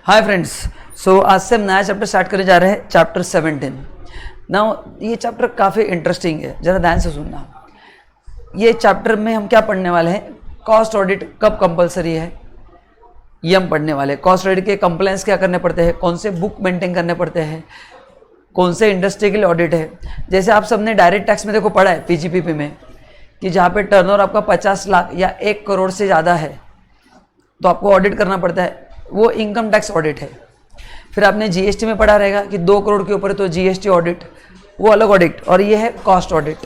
Hi friends, सो आज से हम नया चैप्टर स्टार्ट करने जा रहे हैं, चैप्टर 17। नाउ ये चैप्टर काफ़ी इंटरेस्टिंग है, ज़रा ध्यान से सुनना। ये चैप्टर में हम क्या पढ़ने वाले हैं, कॉस्ट ऑडिट कब कंपलसरी है ये हम पढ़ने वाले हैं। कॉस्ट ऑडिट के कंप्लायंस क्या करने पड़ते हैं, कौन से बुक मेंटेन करने पड़ते हैं, कौन से इंडस्ट्री के लिए ऑडिट है। जैसे आप सबने डायरेक्ट टैक्स में देखो पढ़ा है पीजीपीपी में कि जहाँ पे टर्नओवर आपका 50 लाख या 1 करोड़ से ज़्यादा है तो आपको ऑडिट करना पड़ता है, वो इनकम टैक्स ऑडिट है। फिर आपने जीएसटी में पढ़ा रहेगा कि 2 करोड़ के ऊपर है तो जीएसटी ऑडिट, वो अलग ऑडिट, और ये है कॉस्ट ऑडिट।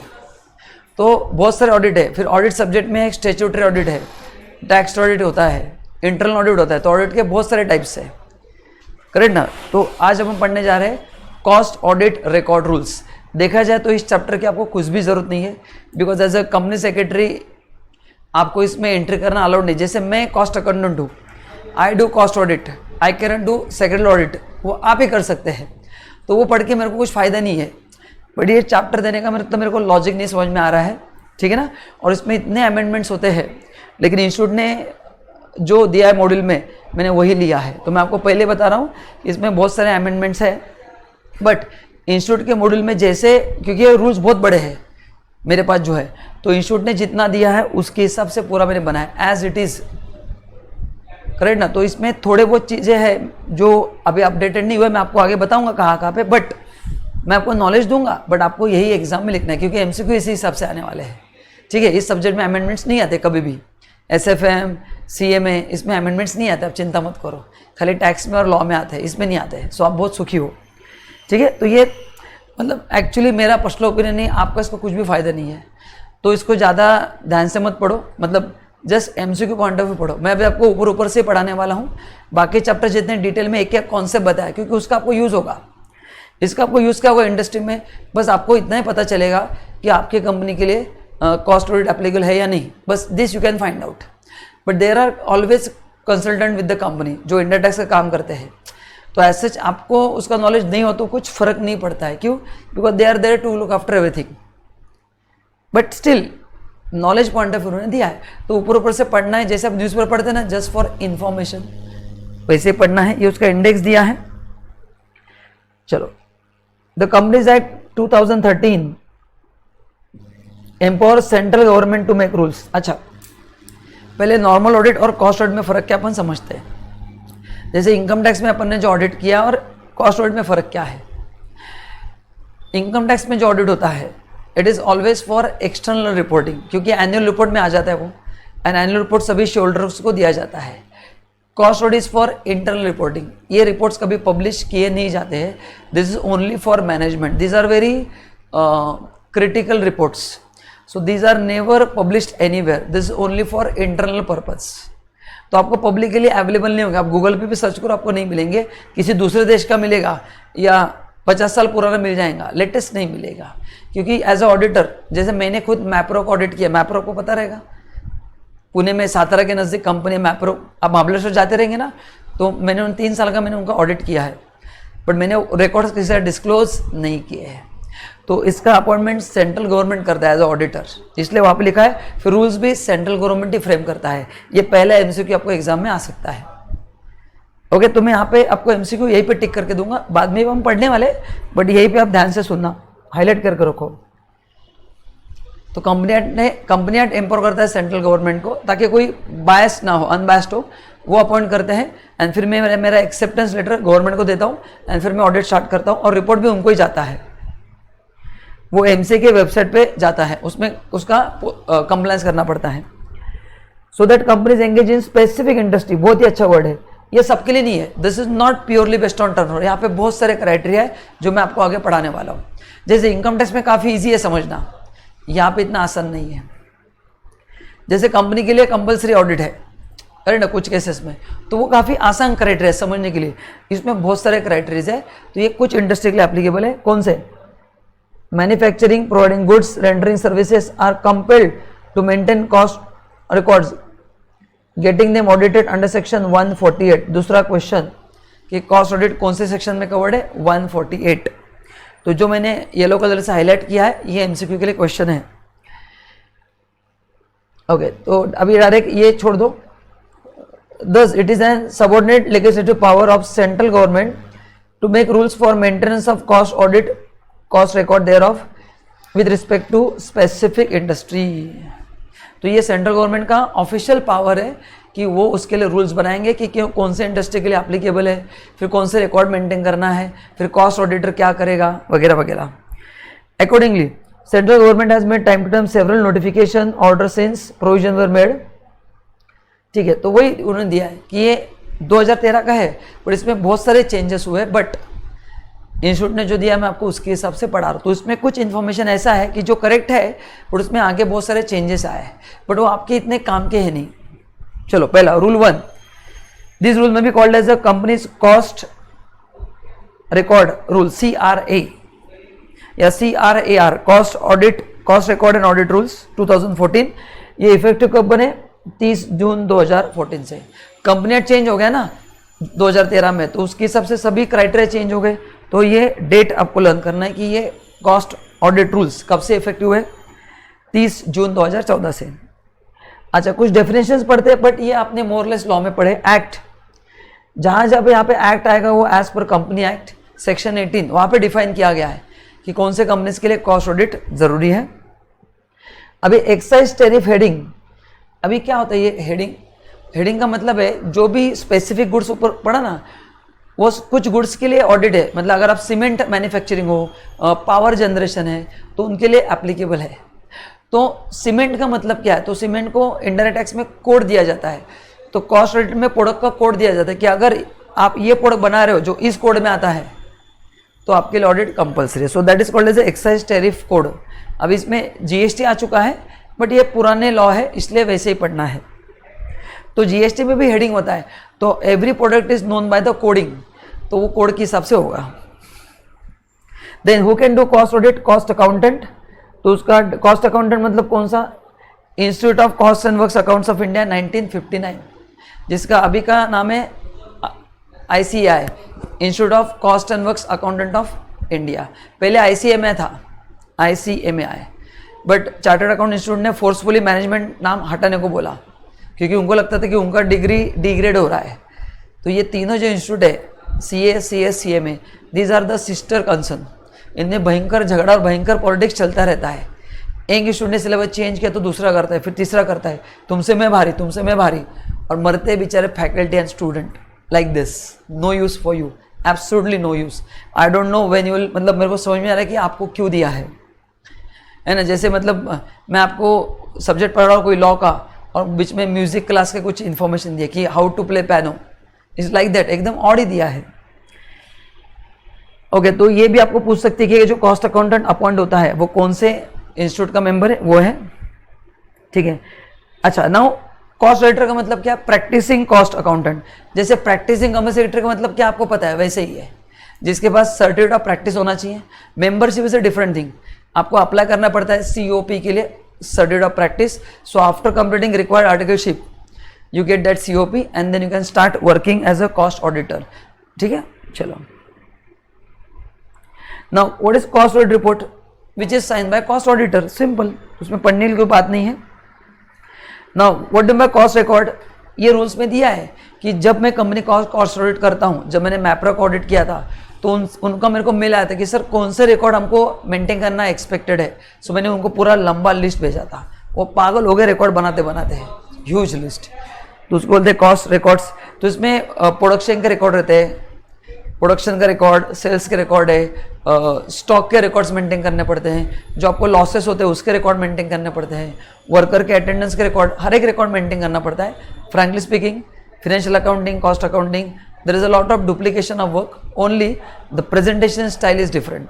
तो बहुत सारे ऑडिट है। फिर ऑडिट सब्जेक्ट में एक स्टैट्यूटरी ऑडिट है, टैक्स ऑडिट होता है, इंटरनल ऑडिट होता है। तो ऑडिट के बहुत सारे टाइप्स है, करेक्ट ना। तो आज हम पढ़ने जा रहे हैं कॉस्ट ऑडिट रिकॉर्ड रूल्स। देखा जाए तो इस चैप्टर की आपको कुछ भी ज़रूरत नहीं है, because as a company secretary आपको इसमें एंट्री करना अलाउड नहीं। जैसे मैं कॉस्ट अकाउंटेंट हूँ, I do cost audit, I can do secretary audit, वो आप ही कर सकते हैं। तो वो पढ़ के मेरे को कुछ फ़ायदा नहीं है, बट ये चैप्टर देने का मेरे को लॉजिक नहीं समझ में आ रहा है, ठीक है ना। और इसमें इतने अमेंडमेंट्स होते हैं, लेकिन इंस्टीट्यूट ने जो दिया है मॉड्यूल में मैंने वही लिया है। तो मैं आपको पहले बता रहा हूँ इसमें बहुत सारे अमेंडमेंट्स है, बट इंस्टीट्यूट के मॉड्यूल में जैसे, क्योंकि ये रूल्स बहुत बड़े हैं मेरे पास जो है, तो इंस्टीट्यूट ने जितना दिया है उसके हिसाब से पूरा मैंने बनाया एज इट इज़, करेक्ट ना। तो इसमें थोड़े बहुत चीज़ें हैं जो अभी अपडेटेड नहीं हुए, मैं आपको आगे बताऊंगा कहाँ पे, बट मैं आपको नॉलेज दूंगा, बट आपको यही एग्जाम में लिखना है क्योंकि एमसीक्यू इसी हिसाब से आने वाले हैं, ठीक है। इस सब्जेक्ट में अमेंडमेंट्स नहीं आते कभी भी, एसएफएम सीएमए इसमें अमेंडमेंट्स नहीं आते, आप चिंता मत करो। खाली टैक्स में और लॉ में आते हैं, इसमें नहीं आते हैं। सो आप बहुत सुखी हो, ठीक है। तो ये मतलब एक्चुअली मेरा पर्सनल ओपिनियन नहीं, आपका इसको कुछ भी फ़ायदा नहीं है, तो इसको ज़्यादा ध्यान से मत पढ़ो, मतलब just MCQ point of view पढ़ो। मैं अभी आपको ऊपर से पढ़ाने वाला हूँ, बाकी चैप्टर जितने डिटेल में एक एक कॉन्सेप्ट बताया, क्योंकि उसका आपको यूज़ होगा। इसका आपको यूज़ क्या होगा इंडस्ट्री में, बस आपको इतना ही पता चलेगा कि आपकी कंपनी के लिए कॉस्ट ऑडिट एप्लीकेबल है या नहीं, बस this you can find out. But there are always consultant with the company जो इंडिया टैक्स का काम करते हैं, तो ऐसे आपको उसका नॉलेज नहीं हो तो कुछ फ़र्क नहीं पड़ता है। क्यों? Because they are there to look after everything, but still knowledge point of view ने दिया है, तो ऊपर से पढ़ना है। जैसे आप न्यूज़पेपर पढ़ते हैं ना जस्ट फॉर इन्फॉर्मेशन, वैसे पढ़ना है। ये उसका इंडेक्स दिया है। चलो, the companies act 2013 empower central government to make rules. अच्छा, पहले नॉर्मल ऑडिट और कॉस्ट ऑडिट में फ़र्क क्या अपन समझते हैं। जैसे इनकम टैक्स में अपन ने जो ऑडिट किया और कॉस्ट ऑडिट में फ़र्क क्या है। इनकम टैक्स में जो ऑडिट होता है it is always for external reporting, क्योंकि एनुअल रिपोर्ट में आ जाता है वो, एंड एनुअल रिपोर्ट सभी शेयर होल्डर्स को दिया जाता है। Cost audit is for internal reporting, ये रिपोर्ट्स कभी पब्लिश किए नहीं जाते हैं, this is only for management, these are very critical reports, so these are never published anywhere, this is only for internal purpose. तो आपको पब्लिक के लिए अवेलेबल नहीं होगा, आप गूगल पे भी सर्च करो आपको नहीं मिलेंगे, किसी दूसरे देश का मिलेगा या 50 साल पुराना मिल जाएगा, लेटेस्ट नहीं मिलेगा। क्योंकि एज अ ऑडिटर, जैसे मैंने खुद मैप्रो को ऑडिट किया, मैप्रो को पता रहेगा, पुणे में सातारा के नज़दीक कंपनी मैप्रो, आप महाबलेश्वर जाते रहेंगे ना, तो मैंने 3 साल का मैंने उनका ऑडिट किया है, बट मैंने रिकॉर्ड्स किसी से डिस्क्लोज नहीं किए हैं। तो इसका अपॉइंटमेंट सेंट्रल गवर्नमेंट करता है एज अ ऑडिटर, इसलिए वहाँ पे लिखा है। फिर रूल्स भी सेंट्रल गवर्नमेंट ही फ्रेम करता है। ये पहला एमसीक्यू आपको एग्जाम में आ सकता है। ओके, तो मैं यहाँ पे आपको एमसीक्यू यहीं पे टिक करके दूंगा, बाद में हम पढ़ने वाले, बट यहीं पे आप ध्यान से सुनना, हाईलाइट करके रखो। तो कंपनी एक्ट एम्पावर करता है सेंट्रल गवर्नमेंट को, ताकि कोई बायस ना हो, अनबायस्ड हो, वो अपॉइंट करते हैं। एंड फिर मैं मेरा एक्सेप्टेंस लेटर गवर्नमेंट को देता हूँ, एंड फिर मैं ऑडिट स्टार्ट करता हूँ, और रिपोर्ट भी उनको ही जाता है, वो एमसी के वेबसाइट पे जाता है, उसमें उसका कंप्लायंस करना पड़ता है। So that companies engage in specific industry, बहुत ही अच्छा वर्ड है, ये सबके लिए नहीं है, this is not purely based on turnover. यहाँ पे बहुत सारे क्राइटेरिया है जो मैं आपको आगे पढ़ाने वाला हूँ। जैसे इनकम टैक्स में काफ़ी ईजी है समझना, यहाँ पे इतना आसान नहीं है। जैसे कंपनी के लिए कंपलसरी ऑडिट है, करेक्ट ना, कुछ केसेस में, तो वो काफ़ी आसान क्राइटेरिया समझने के लिए। इसमें बहुत सारे क्राइटेरियाज है, तो ये कुछ इंडस्ट्री के लिए एप्लीकेबल है। कौन से? Manufacturing, providing goods, rendering services are compelled to maintain cost records, getting them audited under section 148। दूसरा क्वेश्चन कि कॉस्ट ऑडिट कौन से सेक्शन में कवर्ड है, 148। तो जो मैंने येलो कलर से हाईलाइट किया है ये एमसीक्यू के लिए क्वेश्चन है। ओके, तो अभी डायरेक्ट ये छोड़ दो, thus it is an subordinate legislative power of central government to make rules for maintenance of cost audit, cost record thereof with respect to specific industry. तो ये सेंट्रल गवर्नमेंट का official power है कि वो उसके लिए रूल्स बनाएंगे कि कौन से इंडस्ट्री के लिए एप्लीकेबल है, फिर कौन से रिकॉर्ड मेंटेन करना है, फिर कॉस्ट ऑडिटर क्या करेगा, वगैरह वगैरह. Accordingly central government has made time to time several notification order since provision were made. ठीक है, तो वही उन्होंने दिया है कि ये 2013 का है, बट इसमें बहुत सारे चेंजेस हुए. बट इंस्टीट्यूट ने जो दिया मैं आपको उसके हिसाब से पढ़ा रहा हूँ. तो इसमें कुछ इन्फॉर्मेशन ऐसा है कि जो करेक्ट है, और उसमें आगे बहुत सारे चेंजेस आए हैं, बट वो आपके इतने काम के हैं नहीं. चलो, पहला रूल 1, दिस रूल में भी called as a companies cost record rule, CRA या CRAR, cost audit, cost record and audit rules 2014. ये इफेक्टिव कब बने? 30 जून 2014 से. कंपनियां चेंज हो गया ना 2013 में, तो उसके हिसाब से सभी क्राइटेरिया चेंज हो गए. तो ये डेट आपको लर्न करना है कि ये कॉस्ट ऑडिट रूल्स कब से इफेक्टिव हुए? 30 जून 2014 से. अच्छा, कुछ डेफिनेशंस पढ़ते हैं, बट ये आपने मोरलेस लॉ में पढ़े. एक्ट, जहाँ जब यहाँ पे एक्ट आएगा वो as per company act section 18, वहाँ पे डिफाइन किया गया है कि कौन से कंपनीज के लिए कॉस्ट ऑडिट जरूरी है. अभी एक्साइज टैरिफ हेडिंग, अभी क्या होता है ये हेडिंग? हेडिंग का मतलब है जो भी स्पेसिफिक गुड्स ऊपर पड़ा ना, वो कुछ गुड्स के लिए ऑडिट है. मतलब अगर आप सीमेंट मैन्युफैक्चरिंग हो, पावर जनरेशन है, तो उनके लिए एप्लीकेबल है. तो सीमेंट का मतलब क्या है? तो सीमेंट को इंडायरेक्ट टैक्स में कोड दिया जाता है. तो कॉस्ट ऑडिट में प्रोडक्ट का कोड दिया जाता है कि अगर आप ये प्रोडक्ट बना रहे हो जो इस कोड में आता है, तो आपके लिए ऑडिट कंपलसरी है. So that is called as excise tariff code. अब इसमें GST आ चुका है, बट ये पुराने लॉ है, इसलिए वैसे ही पढ़ना है. तो GST में भी हेडिंग होता है. तो every product is known by the coding, तो वो कोड के हिसाब से होगा. Then who can do cost audit? Cost accountant. तो उसका कॉस्ट अकाउंटेंट मतलब कौन सा? Institute of cost and works accounts of India 1959, जिसका अभी का नाम है ICAI, institute of cost and works accountant of India. पहले ICMA था, ICMAI, but chartered account institute ने फोर्सफुली मैनेजमेंट नाम हटाने को बोला, क्योंकि उनको लगता था कि उनका डिग्री डिग्रेड हो रहा है. तो ये तीनों जो इंस्टीट्यूट है, CA, CS, CMA, these are the sister concern. इनमें भयंकर झगड़ा और भयंकर पॉलिटिक्स चलता रहता है. एक इंस्टीट्यूट ने सिलेबस चेंज किया तो दूसरा करता है, फिर तीसरा करता है, तुमसे मैं भारी, तुमसे मैं भारी, और मरते बेचारे faculty and student like this. No use for you, absolutely no use. I don't know when you will, मतलब मेरे को समझ में आ रहा है कि आपको क्यों दिया है ना. जैसे मतलब मैं आपको सब्जेक्ट पढ़ रहा हूँ कोई लॉ का, और बीच में म्यूजिक क्लास के कुछ इन्फॉर्मेशन दिया कि how to play piano, is like that, एकदम ऑड ही दिया है. ओके, तो ये भी आपको पूछ सकते हैं कि जो कॉस्ट अकाउंटेंट अपॉइंट होता है वो कौन से इंस्टीट्यूट का मेंबर है, वो है. ठीक है. अच्छा, नाउ कॉस्ट ऑडिटर का मतलब क्या? Practising cost accountant. जैसे प्रैक्टिसिंग कॉमर्स ऑडिटर का मतलब क्या आपको पता है, वैसे ही है, जिसके पास सर्टिफिकेट ऑफ प्रैक्टिस होना चाहिए. Membership is a different thing. आपको अप्लाई करना पड़ता है COP के लिए, certificate of practice. So after completing required articleship you get that COP and then you can start working as a cost auditor. ठीक है. चलो, now what is cost audit report which is sign by cost auditor? Simple, उसमें पढ़ने की कोई बात नहीं है. Now what do by cost record? ये रूल्स में दिया है कि जब मैं कंपनी कॉस्ट ऑडिट करता हूँ, जब मैंने मैप्रो का ऑडिट किया था, तो उनका मेरे को मिला था कि सर कौन से रिकॉर्ड हमको मेंटेन करना एक्सपेक्टेड है. सो मैंने उनको पूरा लंबा लिस्ट भेजा था. वो पागल हो गए रिकॉर्ड बनाते बनाते हैं, ह्यूज लिस्ट. तो उसको बोलते हैं कॉस्ट रिकॉर्ड्स. तो इसमें प्रोडक्शन के रिकॉर्ड रहते हैं, प्रोडक्शन का रिकॉर्ड, सेल्स के रिकॉर्ड है, स्टॉक के रिकॉर्ड्स मेंटेन करने पड़ते हैं, जो आपको लॉसेस होते हैं उसके रिकॉर्ड मेंटेन करने पड़ते हैं, वर्कर के अटेंडेंस के रिकॉर्ड, हर एक रिकॉर्ड मेंटेन करना पड़ता है. Frankly speaking, financial accounting, cost accounting, there is a lot of duplication of work, only the presentation style is different.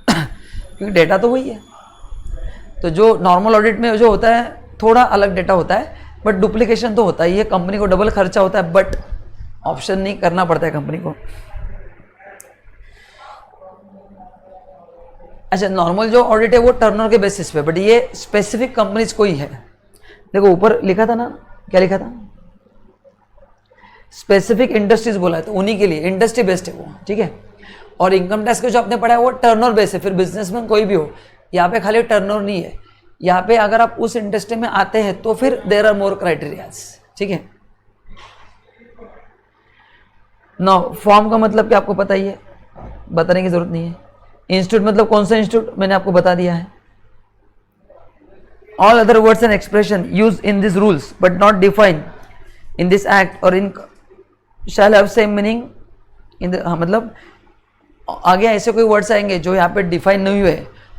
क्योंकि डेटा तो वही है. तो जो नॉर्मल ऑडिट में जो होता है थोड़ा अलग डेटा होता है, बट डुप्लीकेशन तो होता ही है. कंपनी को डबल खर्चा होता है, बट ऑप्शन नहीं करना पड़ता है कंपनी को. अच्छा, नॉर्मल जो ऑडिट है वो टर्नओवर के बेसिस पे, बट ये स्पेसिफिक कंपनीज को ही है. देखो ऊपर लिखा था ना, क्या लिखा था? स्पेसिफिक इंडस्ट्रीज बोला है, तो उन्हीं के लिए इंडस्ट्री बेस्ड है वो. ठीक है. और इनकम टैक्स का जो आपने पढ़ा है वो टर्नओवर बेस्ड है. फिर बिजनेसमैन कोई भी हो, यहाँ पे खाली टर्नओवर नहीं है. यहाँ पे अगर आप उस इंडस्ट्री में आते हैं तो फिर देयर आर मोर क्राइटेरियाज. ठीक है. नो फॉर्म का मतलब क्या आपको पता ही है, बताने की जरूरत नहीं है। इंस्टीट्यूट मतलब कौन सा इंस्टीट्यूट, मैंने आपको बता दिया है। All other words and expression use in this rules but not define in this act और in shall have same meaning in the, मतलब आगे ऐसे कोई वर्ड्स आएंगे जो यहाँ पे डिफाइन नहीं हुए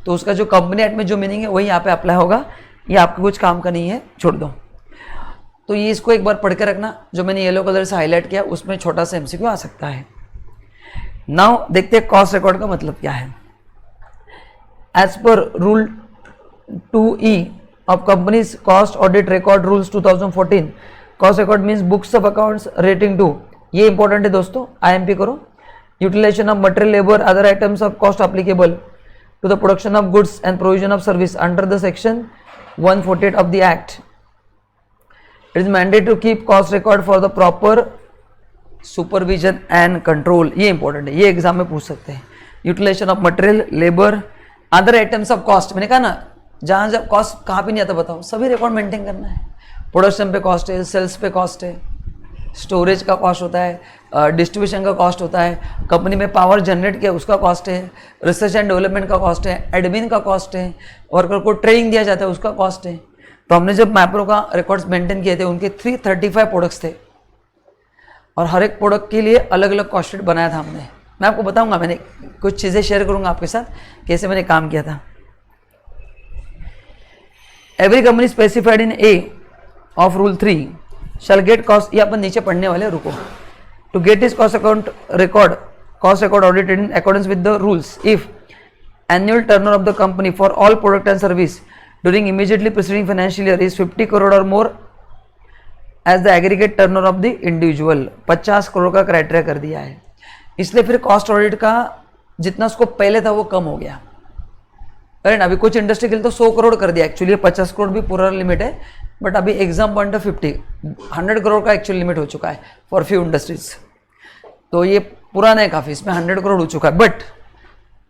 तो उसका जो कंपनी एक्ट में जो मीनिंग है वही यहाँ पे अप्लाई होगा। ये आपको कुछ काम का नहीं है, छोड़ दो। तो ये इसको एक बार पढ़ के रखना, जो मैंने येलो कलर से हाईलाइट किया उसमें छोटा सा एमसीक्यू आ सकता है। नाउ देखते हैं कॉस्ट रिकॉर्ड का मतलब क्या है। As per rule 2E of companies cost audit record rules 2014, cost record means books of accounts rating to, ये इंपॉर्टेंट है दोस्तों, IMP करो। Utilisation of material labour other items of cost applicable to the production of goods and provision of service under the section 148 of the act. It is mandatory to keep cost record for the proper supervision and control, ये important है, ये exam में पूछ सकते हैं। Utilisation of material labour other items of cost, मैंने कहा ना जहाँ जब कॉस्ट कहाँ पे नहीं आता बताओ, सभी रिकॉर्ड मेंटेन करना है। प्रोडक्शन पे कॉस्ट है, सेल्स पे कॉस्ट है, स्टोरेज का कॉस्ट होता है, डिस्ट्रीब्यूशन का कॉस्ट होता है, कंपनी में पावर जनरेट किया उसका कॉस्ट है, रिसर्च एंड डेवलपमेंट का कॉस्ट है, एडमिन का कॉस्ट है, वर्कर को ट्रेनिंग दिया जाता है उसका कॉस्ट है। तो हमने जब मैप्रो का रिकॉर्ड्स मेंटेन किए थे उनके 335 प्रोडक्ट्स थे और हर एक प्रोडक्ट के लिए अलग अलग कॉस्ट शीट बनाया था हमने। मैं आपको बताऊंगा, मैंने कुछ चीज़ें शेयर करूंगा आपके साथ कैसे मैंने काम किया था। Every company specified in A of rule 3 shall get cost, ये अपन नीचे पढ़ने वाले, रुको। To get is cost account record, cost record audited in accordance with the rules if annual turnover of the company for all product and service during immediately preceding financial year is 50 crore or more as the aggregate turnover of the individual, 50 crore का criteria कर दिया है। इसलिए फिर cost audit का जितना उसको पहले था वो कम हो गया। अरे ना, अभी कुछ इंडस्ट्री के लिए तो 100 करोड़ कर दिया, एक्चुअली 50 करोड़ भी पूरा लिमिट है, बट अभी एग्जाम पॉइंट ऑफ 100 करोड़ का एक्चुअल लिमिट हो चुका है फॉर फ्यू इंडस्ट्रीज। तो ये पुराना है काफ़ी, इसमें 100 करोड़ हो चुका है। बट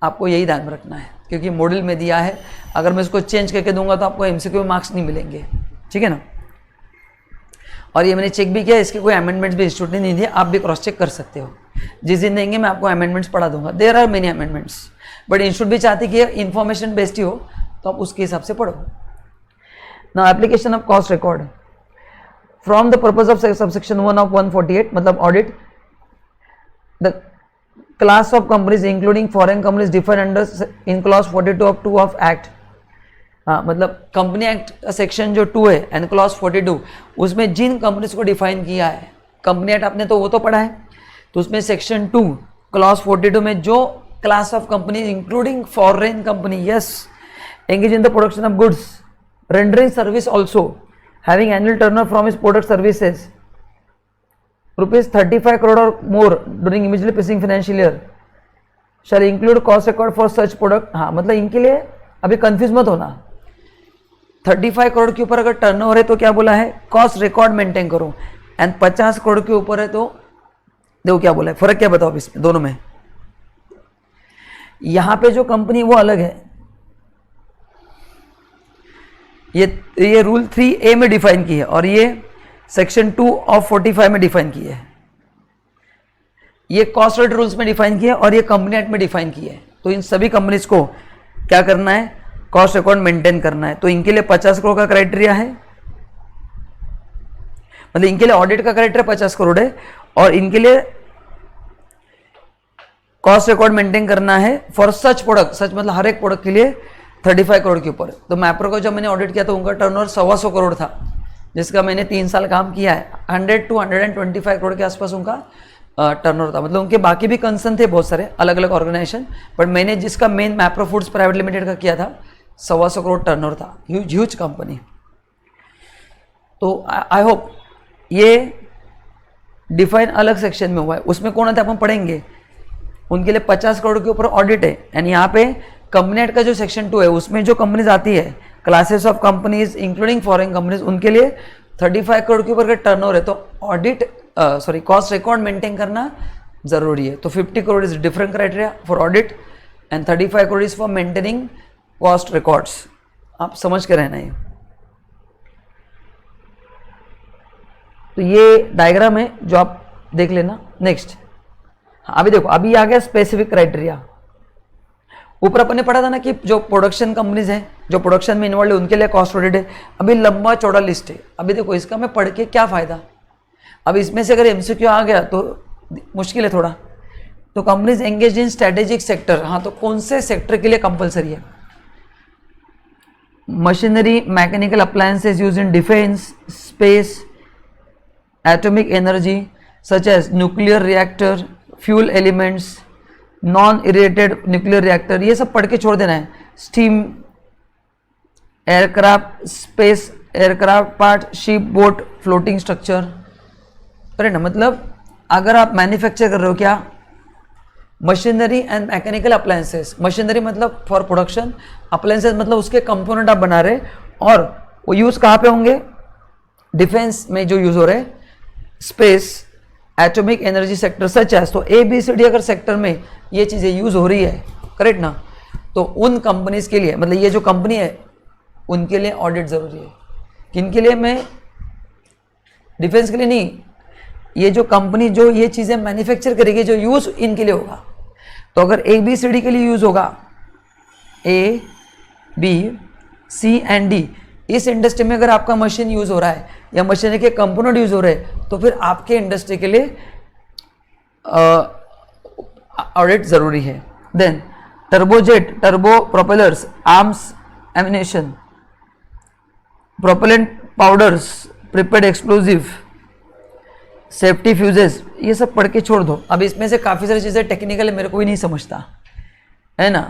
आपको यही ध्यान में रखना है क्योंकि मॉडल में दिया है, अगर मैं इसको चेंज करके दूंगा तो आपको MCQ में मार्क्स नहीं मिलेंगे, ठीक है ना। और ये मैंने चेक भी किया, इसके कोई अमेंडमेंट्स भी इंस्टीट्यूट ने नहीं दिए, आप भी क्रॉस चेक कर सकते हो। जिस दिन देंगे मैं आपको अमेंडमेंट्स पढ़ा दूंगा, there are many amendments, but institute भी चाहती कि इन्फॉर्मेशन बेस्ड ही हो तो आप उसके हिसाब से पढ़ो। Now application of cost record from the purpose of subsection 1 of 148, मतलब audit the class of companies including foreign companies defined under in clause 42 of 2 of act. हाँ, मतलब कंपनी एक्ट सेक्शन जो 2 है एंड क्लॉज 42 उसमें जिन companies को define किया है, company act आपने तो वो तो पढ़ा है, तो उसमें सेक्शन 2 क्लॉज 42 में जो class of companies including foreign company yes engage in the production of goods rendering service also having annual turnover from इस product services ₹35 crore or more during immediately preceding financial year shall include cost record for such product। हाँ, मतलब इनके लिए अभी confuse मत होना, 35 करोड़ के ऊपर अगर टर्नओवर है तो क्या बोला है, कॉस्ट रिकॉर्ड मेंटेन करो, एंड 50 करोड़ के ऊपर है तो देखो क्या बोला है, फर्क क्या बताओ इसमें दोनों में। यहां पे जो कंपनी वो अलग है, ये रूल 3A में डिफाइन की है और ये सेक्शन 2 ऑफ 45 में डिफाइन की है। ये कॉस्ट ऑडिट रूल्स में डिफाइन किया और ये कंपनी एक्ट में डिफाइन की है। तो इन सभी कंपनीज को क्या करना है, कॉस्ट रिकॉर्ड मेंटेन करना है। तो इनके लिए 50 करोड़ का क्राइटेरिया है, मतलब इनके लिए ऑडिट का क्राइटेरिया 50 करोड़ है और इनके लिए कॉस्ट रिकॉर्ड मेंटेन करना है फॉर सच प्रोडक्ट, सच मतलब हर एक प्रोडक्ट के लिए 35 करोड़ के ऊपर। तो मैप्रो को जब मैंने ऑडिट किया तो उनका टर्नओवर 125 करोड़ था, जिसका मैंने 3 साल काम किया है। 100 to 125 करोड़ के आसपास उनका टर्नओवर था। मतलब उनके बाकी भी कंसर्न थे बहुत सारे अलग अलग ऑर्गेनाइजेशन, बट मैंने जिसका main Mapro foods private limited का किया था 125 करोड़ टर्नओवर था, ह्यूज कंपनी। तो आई होप ये डिफाइन अलग सेक्शन में हुआ है, उसमें कौन आते अपन पढ़ेंगे। उनके लिए 50 करोड़ के ऊपर ऑडिट है, एंड यहाँ पे कंपनी एक्ट का जो सेक्शन 2 है उसमें जो कंपनीज आती है, classes of companies including foreign companies, उनके लिए 35 करोड़ के ऊपर का टर्नओवर है तो ऑडिट कॉस्ट रिकॉर्ड मेंटेन करना जरूरी है। तो 50 crore is different criteria for audit and 35 crore is for maintaining cost records. आप समझ के रहना है। तो ये डायग्राम है जो आप देख लेना। नेक्स्ट अभी देखो, अभी आ गया स्पेसिफिक क्राइटेरिया। ऊपर अपन ने पढ़ा था ना कि जो प्रोडक्शन कंपनीज हैं, जो प्रोडक्शन में इन्वॉल्व है, उनके लिए कॉस्ट ऑडिट है। अभी लंबा चौड़ा लिस्ट है। अभी देखो, इसका मैं पढ़ के क्या फायदा। अब इसमें से अगर एमसीक्यू आ गया तो मुश्किल है थोड़ा। तो companies engage in strategic sector, हाँ, तो कौन से सेक्टर के लिए कंपलसरी है? Machinery, mechanical appliances use in defence, space, atomic energy such as nuclear reactor, fuel elements, non irradiated nuclear reactor, ये सब पढ़ के छोड़ देना है। Steam, aircraft, space aircraft part, ship, boat, floating structure. अरे ना, मतलब अगर आप मैन्युफैक्चर कर रहे हो क्या, machinery and mechanical appliances, machinery मतलब फॉर प्रोडक्शन, अप्लायंसेस मतलब उसके कंपोनेंट आप बना रहे, और वो यूज कहाँ पे होंगे? डिफेंस में जो यूज हो रहे, space, atomic energy sector such as. तो ए बी सी डी अगर सेक्टर में ये चीज़ें यूज हो रही है, करेक्ट ना, तो उन कंपनीज के लिए, मतलब ये जो कंपनी है उनके लिए ऑडिट जरूरी है। किन के लिए? मैं डिफेंस के लिए नहीं, ये जो कंपनी जो ये चीज़ें मैन्युफैक्चर करेगी, जो यूज इनके लिए होगा। तो अगर ए बी सी डी के लिए यूज होगा, A B C and D, इस इंडस्ट्री में अगर आपका मशीन यूज हो रहा है या मशीनरी के कंपोनेंट यूज हो रहे हैं, तो फिर आपके इंडस्ट्री के लिए ऑडिट जरूरी है। Then turbojet, turbo propellers, arms ammunition, propellant powders, prepared explosive, safety fuses, ये सब पढ़ के छोड़ दो। अब इसमें से काफ़ी सारी चीज़ें टेक्निकल है, मेरे को भी नहीं समझता है ना,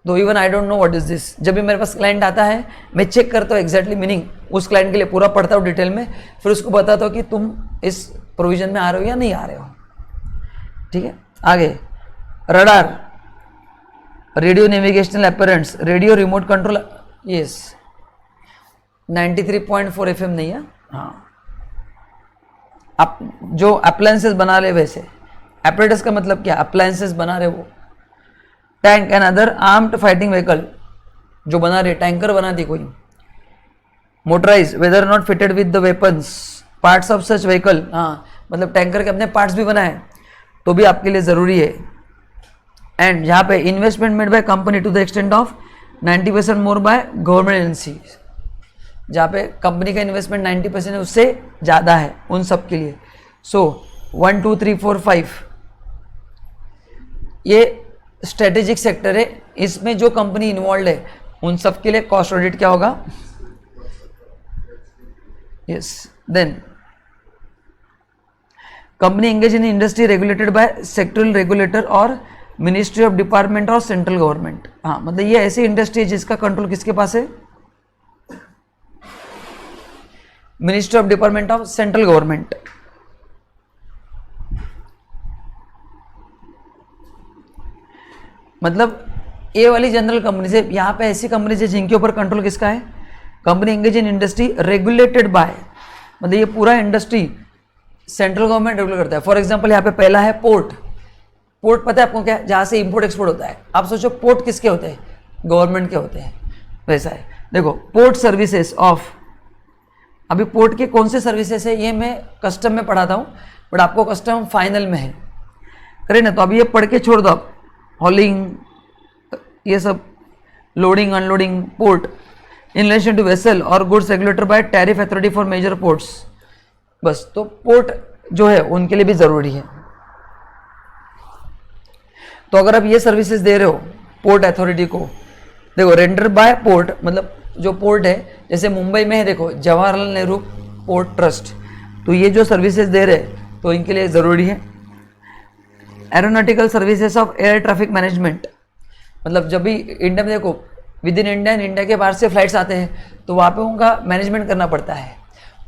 तो even I don't know what is this. जब भी मेरे पास क्लाइंट आता है, मैं चेक करता हूँ एग्जैक्टली मीनिंग, उस क्लाइंट के लिए पूरा पढ़ता हूँ डिटेल में, फिर उसको बताता हूँ कि तुम इस प्रोविजन में आ रहे हो या नहीं आ रहे हो। ठीक है, आगे radar, radio navigational apparatus, radio remote control, yes 93.4 FM नहीं है, हाँ, आप जो अप्लायंसेस बना रहे, वैसे एपरेटस का मतलब क्या, अप्लायंसेस बना रहे वो। Tank and other armed fighting vehicle, जो बना रहे, टैंकर बना दी कोई। Motorise, whether not fitted with the weapons, parts of such vehicle, हाँ, मतलब टैंकर के अपने पार्ट्स भी बनाए तो भी आपके लिए ज़रूरी है। एंड यहाँ पे investment made by company to the extent of 90% more by government agency, जहाँ पे कंपनी का इन्वेस्टमेंट 90% है, उससे ज़्यादा है उन सब के लिए। सो 1 2 3 4 5 ये स्ट्रेटेजिक सेक्टर है, इसमें जो कंपनी इन्वॉल्व है उन सब के लिए कॉस्ट ऑडिट क्या होगा? Yes. Then company engage in industry regulated by sectoral regulator और मिनिस्ट्री ऑफ डिपार्टमेंट और सेंट्रल गवर्नमेंट। हाँ, मतलब ये ऐसी इंडस्ट्री है जिसका कंट्रोल किसके पास है? Ministry of department of central government. मतलब ये वाली जनरल कंपनी से, यहाँ पे ऐसी कंपनी है जिनके ऊपर कंट्रोल किसका है? Company engage in industry regulated bye, मतलब ये पूरा इंडस्ट्री सेंट्रल गवर्नमेंट रेगुलेट करता है। फॉर एग्जांपल यहाँ पे पहला है पोर्ट। पोर्ट पता है आपको क्या है? जहाँ से इंपोर्ट एक्सपोर्ट होता है। आप सोचो पोर्ट किसके होते हैं? गवर्नमेंट के होते हैं। वैसा है, देखो पोर्ट सर्विसेज ऑफ, अभी पोर्ट के कौन से सर्विसेज है ये मैं कस्टम में पढ़ाता हूँ, बट आपको कस्टम फाइनल में है, करे ना, तो अभी ये पढ़ के छोड़ दो आप। हॉलिंग, ये सब, loading unloading, port in relation to vessel और goods regulator by tariff authority for major ports, बस। तो पोर्ट जो है उनके लिए भी जरूरी है। तो अगर आप ये सर्विसेज दे रहे हो पोर्ट अथॉरिटी को, देखो रेंडर बाय पोर्ट, मतलब जो पोर्ट है, जैसे मुंबई में है देखो जवाहरलाल नेहरू पोर्ट ट्रस्ट, तो ये जो सर्विसेज दे रहे हैं तो इनके लिए ज़रूरी है। Aeronautical services of air traffic management, मतलब जब भी इंडिया में देखो विद इन इंडिया, इंडिया के बाहर से फ्लाइट्स आते हैं तो वहाँ पे उनका मैनेजमेंट करना पड़ता है।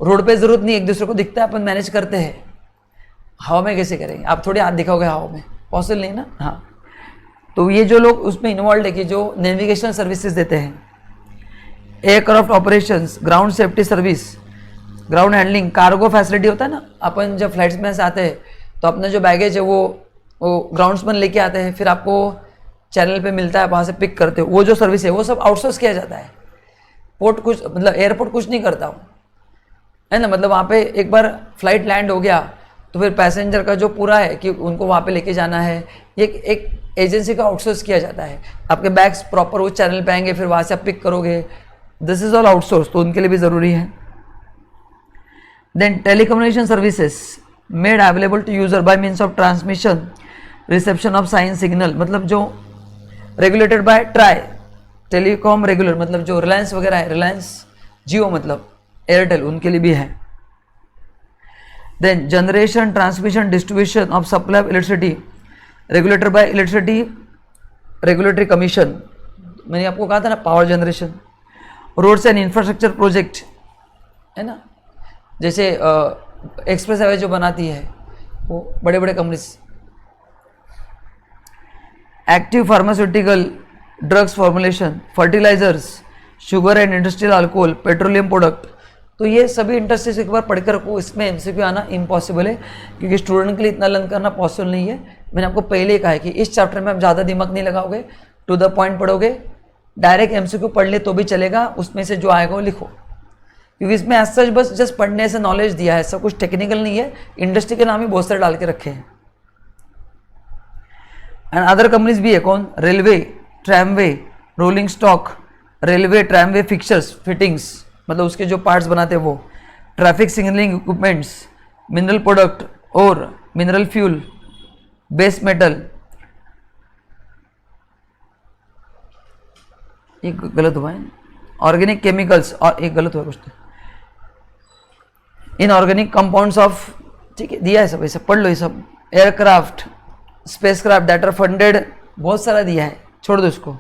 रोड पे ज़रूरत नहीं, एक दूसरे को दिखता है, अपन मैनेज करते हैं। हवा में कैसे करेंगे? आप थोड़ी हाथ दिखाओगे हवा में, पॉसिबल नहीं ना। हाँ, तो ये जो लोग उसमें इन्वॉल्व है कि जो नेविगेशनल सर्विसेज देते हैं, aircraft operations, ground safety service, ground handling, cargo facility होता है ना, अपन जब फ्लाइट्स में से आते हैं तो अपना जो बैगेज है वो ग्राउंड्स पर लेके आते हैं, फिर आपको चैनल पे मिलता है, वहाँ से पिक करते हो, वो जो सर्विस है वो सब आउटसोर्स किया जाता है। पोर्ट कुछ, मतलब एयरपोर्ट कुछ नहीं करता हूँ, है ना, मतलब वहाँ पे एक बार फ्लाइट लैंड हो गया तो फिर पैसेंजर का जो पूरा है कि उनको वहाँ पे लेके जाना है, एक एजेंसी का आउटसोर्स किया जाता है। आपके बैग्स प्रॉपर उस चैनल पे आएंगे, फिर वहाँ से आप पिक करोगे, दिस इज ऑल आउटसोर्स, तो उनके लिए भी ज़रूरी है। Then telecommunication services made available to user by means of transmission reception of sign signal, मतलब जो regulated by TRAI telecom regular, मतलब जो रिलायंस वगैरह है, रिलायंस जियो मतलब एयरटेल, उनके लिए भी है। Then generation transmission distribution of supply of electricity regulated by electricity regulatory commission, मैंने आपको कहा था ना power generation. Roads and infrastructure project है ना, जैसे एक्सप्रेस हाईवे जो बनाती है वो बड़े बड़े companies. Active pharmaceutical drugs formulation, fertilisers, sugar and industrial alcohol, petroleum product, तो ये सभी इंडस्ट्रीज एक बार पढ़कर रखो। इसमें एमसीक्यू आना इम्पॉसिबल है क्योंकि स्टूडेंट के लिए इतना लर्न करना पॉसिबल नहीं है। मैंने आपको पहले ही कहा है कि इस चैप्टर में आप ज़्यादा दिमाग नहीं लगाओगे, टू द पॉइंट पढ़ोगे, डायरेक्ट एमसीक्यू पढ़ ले तो भी चलेगा, उसमें से जो आएगा वो लिखो, क्योंकि इसमें एज सच बस जस्ट पढ़ने से नॉलेज दिया है, सब कुछ टेक्निकल नहीं है। इंडस्ट्री के नाम ही बहुत सारे डाल के रखे हैं। एंड अदर कंपनीज भी है, कौन? Railway, tramway, rolling stock, railway tramway fixtures fittings, मतलब उसके जो पार्ट्स बनाते हैं वो, traffic signalling equipments, mineral product और मिनरल फ्यूल, बेस मेटल, एक गलत हुआ है, ऑर्गेनिक केमिकल्स, और एक गलत हुआ कुछ तो, इनऑर्गेनिक कंपाउंड्स ऑफ, ठीक है दिया है सब, ऐसा पढ़ लो ये सब। Aircraft, spacecraft that are funded, बहुत सारा दिया है, छोड़ दो इसको,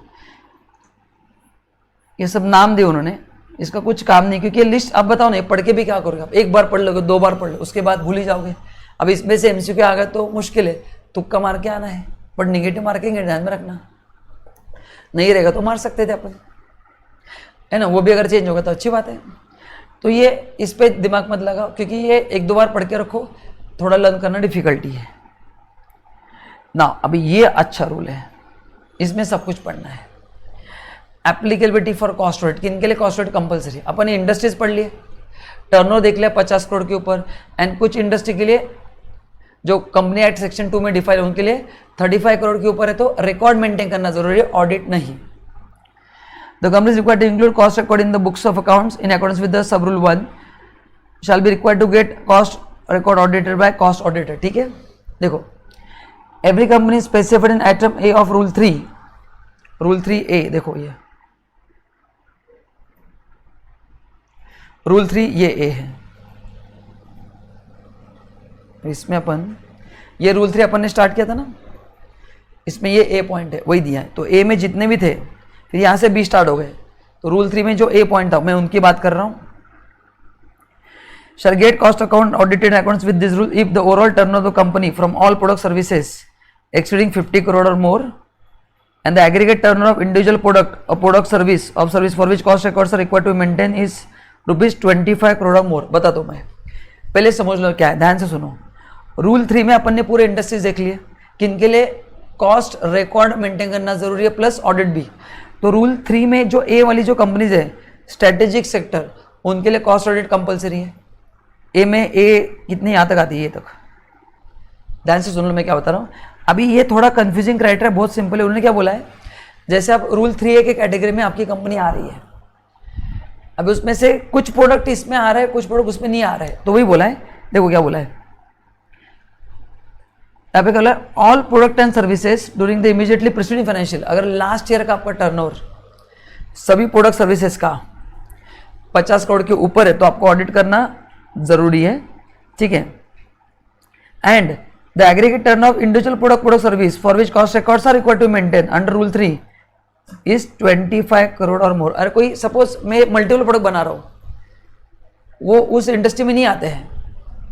ये सब नाम दिए उन्होंने, इसका कुछ काम नहीं, क्योंकि ये लिस्ट आप बताओ ना, पढ़ के भी क्या करोगे आप? एक बार पढ़ लोगे, 2 बार पढ़ लो, उसके बाद भूल ही जाओगे। अब इसमें से एमसीक्यू आ गया तो मुश्किल है, तुक्का मार के आना है, पर निगेटिव मार्किंग ध्यान में रखना, नहीं रहेगा तो मार सकते थे अपन, है ना, वो भी अगर चेंज होगा तो अच्छी बात है। तो ये इस पे दिमाग मत लगाओ, क्योंकि ये 1-2 बार पढ़ के रखो, थोड़ा लर्न करना डिफिकल्टी है ना। अभी ये अच्छा रूल है, इसमें सब कुछ पढ़ना है। एप्लीकेबिलिटी फॉर कॉस्ट ऑडिट, किन के लिए कॉस्ट ऑडिट कंपलसरी? अपन इंडस्ट्रीज पढ़ लिए, टर्नओवर देख लिया 50 करोड़ के ऊपर, एंड कुछ इंडस्ट्री के लिए जो कंपनी एक्ट सेक्शन 2 में डिफाइन है उनके लिए 35 करोड़ के ऊपर है, तो रिकॉर्ड मेंटेन करना जरूरी है, ऑडिट नहीं। The company is required to include cost record in the books of accounts in accordance with the sub rule 1 shall be required to get cost record audited by cost auditor. ठीक है, देखो every company specified in item A of rule 3, rule 3A, देखो ये rule 3 ये ए है, इसमें अपन ये rule 3 अपन ने स्टार्ट किया था ना, इसमें ये ए पॉइंट है वही दिया है, तो ए में जितने भी थे फिर यहाँ से बी स्टार्ट हो गए, तो रूल 3 में जो ए पॉइंट था मैं उनकी बात कर रहा हूँ। शैल get cost account audited accounts with this rule if the overall turnover of the company from all product services exceeding 50 crore or more and the aggregate turnover of individual product or product service of service for which cost records are required to maintain is ₹25 crore or more। बता दो, मैं पहले समझ लो क्या है, ध्यान से सुनो। रूल 3 में अपन ने पूरे इंडस्ट्रीज देख लिए, किनके लिए कॉस्ट रिकॉर्ड मेंटेन करना जरूरी है प्लस ऑडिट भी। तो रूल 3 में जो ए वाली जो कंपनीज है स्ट्रेटेजिक सेक्टर, उनके लिए कॉस्ट ऑडिट कंपलसरी है। ए में ए कितनी यहाँ तक आती है, ये तक, ध्यान से सुन लो मैं क्या बता रहा हूँ। अभी ये थोड़ा कंफ्यूजिंग क्राइटेरिया बहुत सिंपल है। उन्होंने क्या बोला है, जैसे आप रूल 3A के कैटेगरी में आपकी कंपनी आ रही है, अभी उसमें से कुछ प्रोडक्ट इसमें आ रहा है, कुछ प्रोडक्ट उसमें नहीं आ रहा है, तो वही बोला है, देखो क्या बोला है यहाँ पे, बोला all product and services during the immediately preceding financial, अगर लास्ट ईयर का आपका टर्नओवर सभी प्रोडक्ट सर्विसेज का 50 करोड़ के ऊपर है तो आपको ऑडिट करना जरूरी है, ठीक है। And the aggregate turnover of individual product service for which cost records are required to maintain under rule 3 is 25 crore or मोर। अरे कोई सपोज मैं मल्टीपल प्रोडक्ट बना रहा हूँ, वो उस इंडस्ट्री में नहीं आते हैं,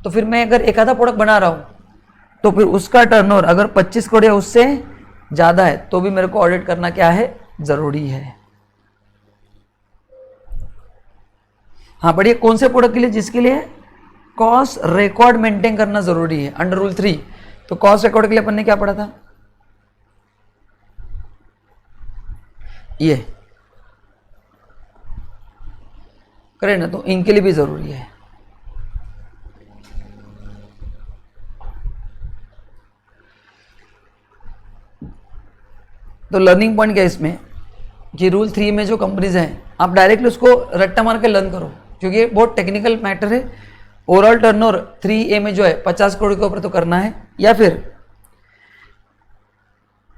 तो फिर मैं अगर एक आधा प्रोडक्ट बना रहा हूँ तो फिर उसका टर्नओवर अगर 25 करोड़ या उससे ज़्यादा है तो भी मेरे को ऑडिट करना क्या है, ज़रूरी है। हाँ बढ़िया, कौन से प्रोडक्ट के लिए? जिसके लिए कॉस्ट रिकॉर्ड मेंटेन करना जरूरी है अंडर रूल 3। तो कॉस्ट रिकॉर्ड के लिए अपन ने क्या पढ़ा था, ये करें ना, तो इनके लिए भी जरूरी है। तो लर्निंग पॉइंट क्या है इसमें कि रूल 3 में जो कंपनीज हैं आप डायरेक्टली उसको रट्टा मार के लर्न करो, क्योंकि ये बहुत टेक्निकल मैटर है। ओवरऑल टर्नओवर 3A में जो है 50 करोड़ के ऊपर तो करना है, या फिर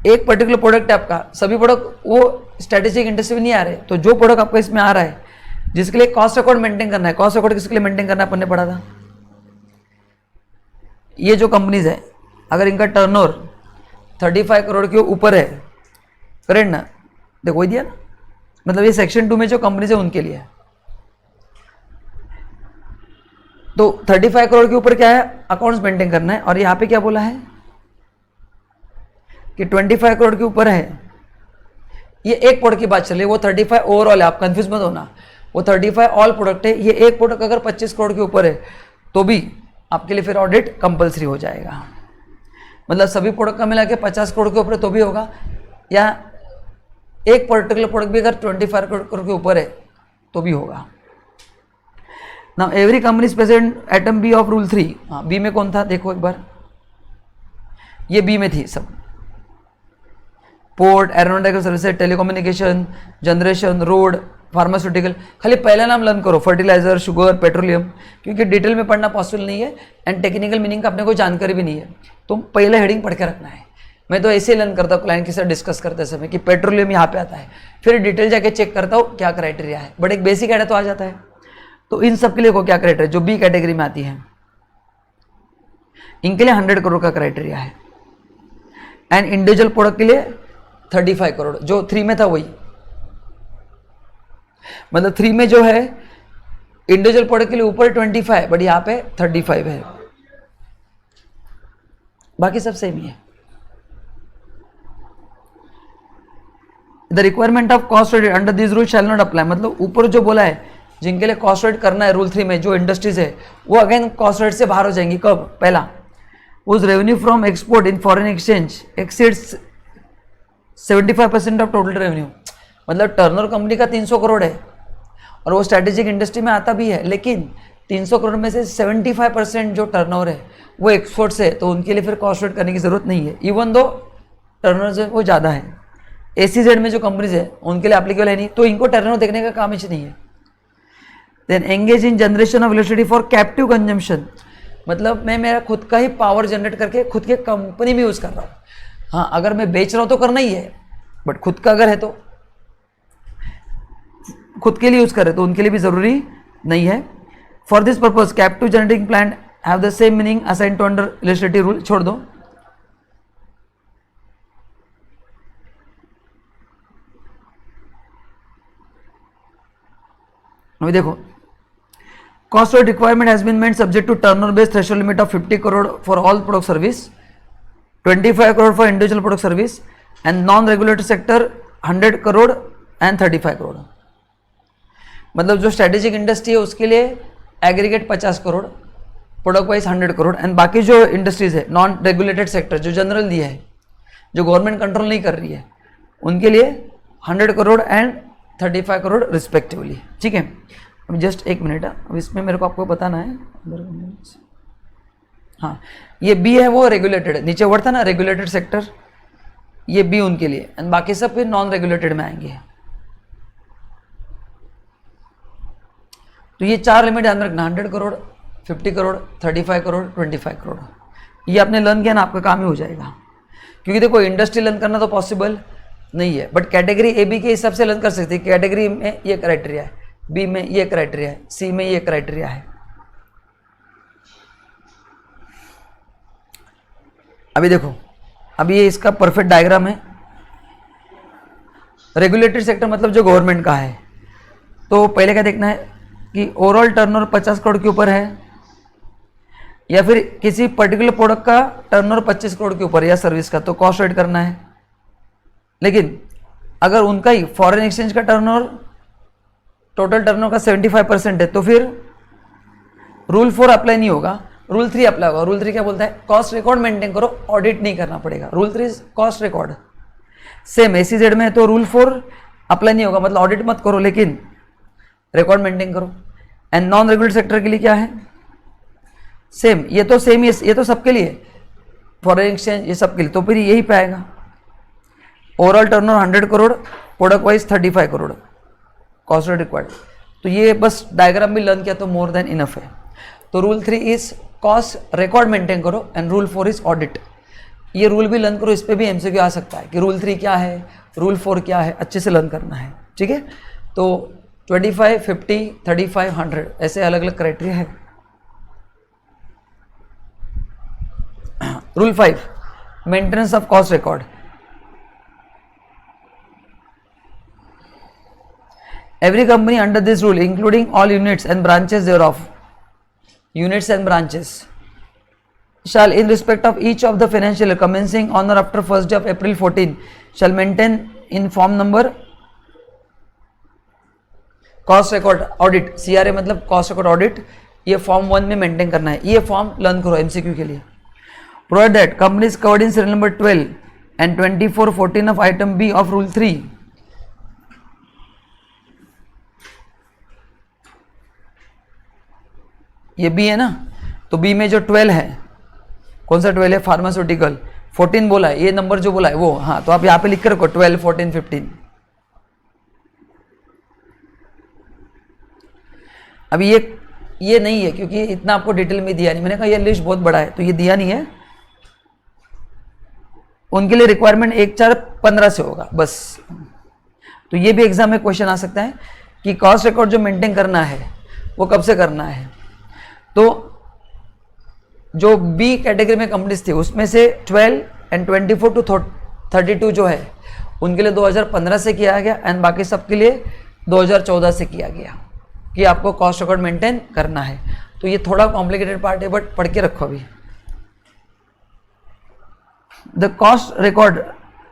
एक पर्टिकुलर प्रोडक्ट है आपका, सभी प्रोडक्ट वो स्ट्रेटेजिक इंडस्ट्री में नहीं आ रहे, तो जो प्रोडक्ट आपका इसमें आ रहा है जिसके लिए कॉस्ट रिकॉर्ड मेंटेन करना है, कॉस्ट रिकॉर्ड किसके लिए मेंटेन करना अपन ने पढ़ा था। ये जो कंपनीज है अगर इनका टर्नओवर 35 करोड़ के ऊपर है, करेक्ट ना, देखो दिया ना, मतलब ये सेक्शन 2 में जो कंपनीज है उनके लिए है। तो 35 करोड़ के ऊपर क्या है, अकाउंट्स मेंटेन करना है। और यहाँ पे क्या बोला है कि 25 करोड़ के ऊपर है, ये एक प्रोडक्ट की बात चल रही है, वो 35 ओवरऑल है, आप कंफ्यूज मत होना, वो 35 ऑल प्रोडक्ट है। ये एक प्रोडक्ट अगर 25 करोड़ के ऊपर है तो भी आपके लिए फिर ऑडिट कंपलसरी हो जाएगा। मतलब सभी प्रोडक्ट का मिला के 50 करोड़ के ऊपर तो भी होगा, या एक पर्टिकुलर प्रोडक्ट भी अगर 25 करोड़ के ऊपर है तो भी होगा। Now every company is present item B of rule 3। हाँ, बी में कौन था देखो एक बार, ये बी में थी सब, port, aeronautical services, telecommunication, generation, road, pharmaceutical. खाली पहला नाम लर्न करो, फर्टिलाइजर, शुगर, पेट्रोलियम, क्योंकि डिटेल में पढ़ना पॉसिबल नहीं है एंड टेक्निकल मीनिंग का अपने को जानकारी भी नहीं है, तो पहले हेडिंग पढ़ के रखना है। मैं तो ऐसे लर्न करता हूँ क्लाइंट के साथ डिस्कस करते समय कि पेट्रोलियम यहाँ पे आता है, फिर डिटेल जाके चेक करता हूँ क्या क्राइटेरिया है, बट एक बेसिक आइडिया तो आ जाता है। तो इन सब के लिए को क्या क्राइटेरिया जो बी कैटेगरी में आती है, इनके लिए 100 करोड़ का क्राइटेरिया है, एंड इंडिविजुअल प्रोडक्ट के लिए 35 करोड़, जो 3 में था वही। मतलब 3 में जो है इंडिविजुअल प्रोडक्ट के लिए ऊपर 25, बट यहाँ पे 35 है, बाकी सब सेम ही है। The requirement of cost audit under this rule shall not apply. मतलब ऊपर जो बोला है जिनके लिए कॉस्ट ऑडिट करना है रूल 3 में, जो इंडस्ट्रीज है वो अगेन कॉस्ट ऑडिट से बाहर हो जाएंगी। कब? पहला, उस revenue from export in foreign exchange exceeds 75% of total revenue. मतलब टर्नओवर कंपनी का 300 करोड़ है और वो स्ट्रेटेजिक इंडस्ट्री में आता भी है, लेकिन 300 करोड़ में से 75% जो टर्नओवर है वो एक्सपोर्ट से है, तो उनके लिए फिर कॉस्ट ऑडिट करने की जरूरत नहीं है, इवन दो टर्नओवर जो वो ज़्यादा है। एसीजेड में जो कंपनीज है उनके लिए एप्लीकेबल है नहीं, तो इनको टर्नओवर देखने का काम ही नहीं है। Then engage in generation of electricity for captive consumption. मतलब मैं मेरा खुद का ही पावर जनरेट करके खुद के कंपनी में यूज़ कर रहा हूँ। हाँ, अगर मैं बेच रहा हूँ तो करना ही है, बट खुद का अगर है तो खुद के लिए यूज़ करे तो उनके लिए भी ज़रूरी नहीं है। For this purpose captive generating plant have the same meaning assign to under electricity rule. छोड़ दो, अभी देखो, cost of requirement has been made subject to turnover based threshold limit of 50 crore for all product service, 25 crore for individual product service, and non regulated sector 100 crore and 35 crore. मतलब जो strategic industry है उसके लिए aggregate 50 crore, product wise 100 crore, and बाकी जो industries है non regulated sector जो general दिया है, जो गवर्नमेंट कंट्रोल नहीं कर रही है, उनके लिए 100 करोड़ एंड 35 करोड़ रिस्पेक्टिवली। ठीक है, अभी जस्ट एक मिनट है, अब इसमें मेरे को आपको बताना है। हाँ, ये बी है वो रेगुलेटेड है, नीचे वर्ड था ना रेगुलेटेड सेक्टर, ये बी उनके लिए, एंड बाकी सब फिर नॉन रेगुलेटेड में आएंगे। तो ये 4 लिमिट ध्यान रखना, 100 करोड़, 50 करोड़, 35 करोड़, 25 करोड़। ये आपने लर्न किया ना, आपका काम ही हो जाएगा। क्योंकि देखो इंडस्ट्री लर्न करना तो पॉसिबल नहीं है, बट कैटेगरी ए बी के हिसाब से लर्न कर सकते हैं। कैटेगरी में ये क्राइटेरिया है, बी में ये क्राइटेरिया है, सी में ये क्राइटेरिया है। अभी देखो, अभी ये इसका परफेक्ट डायग्राम है। रेगुलेटेड सेक्टर मतलब जो गवर्नमेंट का है, तो पहले क्या देखना है कि ओवरऑल टर्नओवर 50 करोड़ के ऊपर है, या फिर किसी पर्टिकुलर प्रोडक्ट का टर्नओवर 25 करोड़ के ऊपर या सर्विस का, तो कॉस्ट रेट करना है। लेकिन अगर उनका ही फॉरेन एक्सचेंज का टर्नओवर टोटल टर्नओवर का 75% है, तो फिर रूल 4 अप्लाई नहीं होगा, रूल 3 अप्लाई होगा। रूल 3 क्या बोलता है? कॉस्ट रिकॉर्ड मेंटेन करो, ऑडिट नहीं करना पड़ेगा। Rule 3 cost record. Same ACZ में तो रूल 4 अप्लाई नहीं होगा, मतलब ऑडिट मत करो लेकिन रिकॉर्ड मेंटेन करो। एंड नॉन रेगुलेटेड सेक्टर के लिए क्या है? सेम, ये तो सेम ही, ये तो सबके लिए, फॉरेन एक्सचेंज ये सबके लिए, तो फिर यही पे आएगा। Overall turnover 100 crore, product wise 35 crore, cost required. तो ये बस डायग्राम भी लर्न किया तो मोर देन इनफ है। तो rule 3 is cost record maintain करो एंड रूल 4 इज ऑडिट। ये रूल भी लर्न करो, इस पर भी एमसीक्यू आ सकता है कि रूल 3 क्या है, रूल 4 क्या है, अच्छे से लर्न करना है, ठीक है। तो 25, 50, 35, 100 ऐसे अलग अलग क्राइटेरिया है। Rule 5 maintenance of cost record. Every company under this rule, including all units and branches thereof, shall in respect of each of the financial year commencing on or after 1st day of April 14 shall maintain in form number cost record audit, CRA मतलब cost record audit, ये form 1 में maintain करना है। ये form learn करो MCQ के लिए। Provide that companies covered in serial number 12 and 2414 of item B of rule 3 ये बी है ना, तो बी में जो 12 है, कौन सा 12 है, फार्मास्यूटिकल। 14 बोला है, ये नंबर जो बोला है वो, हाँ, तो आप यहाँ पे लिख कर रखो 12, 14, 15। अभी ये नहीं है क्योंकि इतना आपको डिटेल में दिया नहीं, मैंने कहा ये लिस्ट बहुत बड़ा है तो ये दिया नहीं है। उनके लिए रिक्वायरमेंट 1/4/15 से होगा बस। तो ये भी एग्जाम में क्वेश्चन आ सकता है कि कॉस्ट रिकॉर्ड जो मेंटेन करना है वो कब से करना है। तो जो बी कैटेगरी में कंपनीज थी उसमें से 12 and 24 to 32 जो है उनके लिए 2015 से किया गया एंड बाकी सबके लिए 2014 से किया गया कि आपको कॉस्ट रिकॉर्ड मेंटेन करना है। तो ये थोड़ा कॉम्प्लिकेटेड पार्ट है बट पढ़ के रखो अभी। The cost record